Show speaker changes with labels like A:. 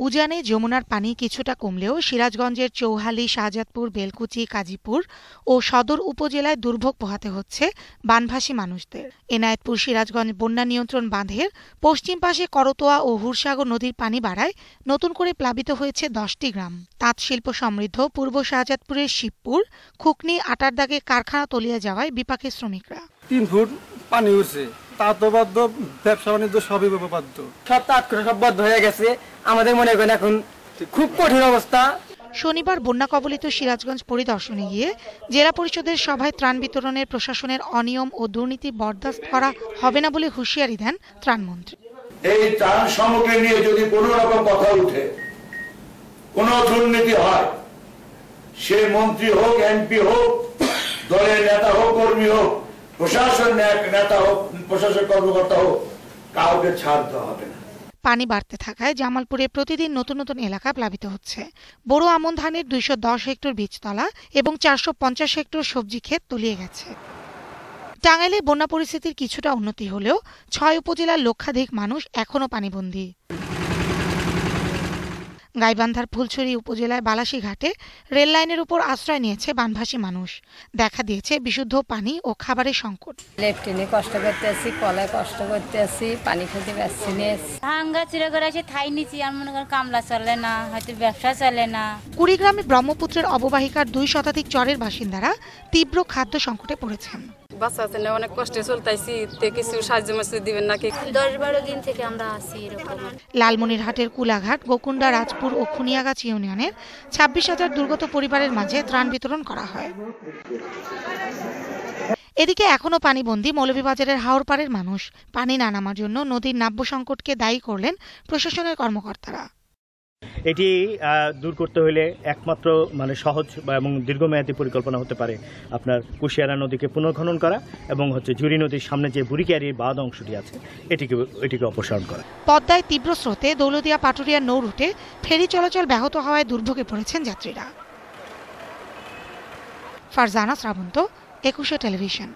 A: উজানে যমুনার পানি কিছুটা কমলেও সিরাজগঞ্জের চৌহালি, শাহজাদপুর, বেলকুচি, কাজীপুর ও সদর উপজেলায় দুর্ভোগ পোহাতে হচ্ছে বানভাসী মানুষদের। এনায়েতপুর সিরাজগঞ্জ বন্যা নিয়ন্ত্রণ বাঁধের পশ্চিম পাশে করতোয়া ও হুরসাগর নদীর পানি বাড়ায় নতুন করে প্লাবিত হয়েছে 10টি গ্রাম। তাঁত শিল্প সমৃদ্ধ পূর্ব শাহজাদপুরের শিবপুর, খুকনি, আটার দাগে কারখানা তলিয়ে যাওয়ায় বিপাকে শ্রমিকরা।
B: 3 ফুট পানি উঠছে, তা তো বাধ্য, ব্যবসা বাণিজ্য সবই বাধ্য, সব তাৎ করে সব বদ্ধ হয়ে গেছে। আমাদের মনে করেন এখন খুব কঠিন অবস্থা।
A: শনিবার বন্যা কবলিত সিরাজগঞ্জ পরিদর্শনে গিয়ে জেলা পরিষদের সভায় ত্রাণ বিতরণের প্রশাসনের অনিয়ম ও দুর্নীতি বরদাস্ত করা হবে না বলে হুঁশিয়ারি দেন ত্রাণমন্ত্রী।
C: এই ত্রাণ সামগ্রী নিয়ে যদি কোনো রকম কথা উঠে, কোনো দুর্নীতি হয়, সে মন্ত্রী হোক, এমপি হোক, দলের নেতা হোক, কর্মী হোক, প্রশাসন নেতা হোক, প্রশাসন কর্মকর্তা হোক, কাউকে ছাড় দেওয়া হবে না।
A: পানি বাড়তে থাকায় জামালপুরে প্রতিদিন নতুন নতুন এলাকা প্লাবিত হচ্ছে। বড় আমন ধানের 210 হেক্টর বীজতলা এবং 450 হেক্টর সবজি ক্ষেত তলিয়ে গেছে। টাঙ্গাইলে বন্যা পরিস্থিতির কিছুটা উন্নতি হলেও 6 উপজেলার লক্ষাধিক মানুষ এখনও পানিবন্দী। গাইবান্ধার ফুলছড়ি উপজেলায় বালাসী ঘাটে রেল লাইনের উপর আশ্রয় নিয়েছে বানভাসী মানুষ। দেখা দিয়েছে বিশুদ্ধ পানি ও খাবারের সংকট।
D: লেফটিনে কষ্ট করতে আসি, কলায় কষ্ট করতে আসি, পানি খেতে পারছি না।
E: ভাঙ্গা চিরা করে আসে থাই নিচি, আর মনে করেন কামলা চলে না, হয়তো ব্যবসা চলে না।
A: কুড়িগ্রামে ব্রহ্মপুত্রের অববাহিকার 2 শতাধিক চরের বাসিন্দারা তীব্র খাদ্য সংকটে পড়েছেন।
D: বাচ্চা আছে না, অনেক কষ্টে চলতেছি, কিছু সাহায্য মাসে দিবেন নাকি?
E: 10-12 দিন থেকে আমরা আসি এরকম।
A: লালমনিরহাটের কুলাঘাট, গোকুন্ডা, রাজপুর ও খুনিয়াগাছ ইউনিয়নের 26,000 দুর্গত পরিবারের মাঝে ত্রাণ বিতরণ করা হয়। এদিকে এখনও পানিবন্দী মৌলভীবাজারের হাওরপাড়ের মানুষ। পানি না নামার জন্য নদীর নাব্য সংকটকে দায়ী করলেন প্রশাসনের কর্মকর্তারা।
F: এটি দূর করতে হলে একমাত্র সহজ এবং দীর্ঘমেয়াদী পরিকল্পনা হতে পারে আপনার কুশিয়ারা নদীকে পুনর্খনন করা এবং জুরি নদীর সামনে যে বুড়িক্যারির বাঁধ অংশটি আছে এটিকে অপসারণ করা।
A: পদ্মায় তীব্র স্রোতে দৌলতদিয়া পাটুরিয়া নৌ রুটে ফেরি চলাচল ব্যাহত হওয়ায় দুর্ভোগে পড়েছেন যাত্রীরা। ফারজানা শ্রাবন্ত, 21 টেলিভিশন।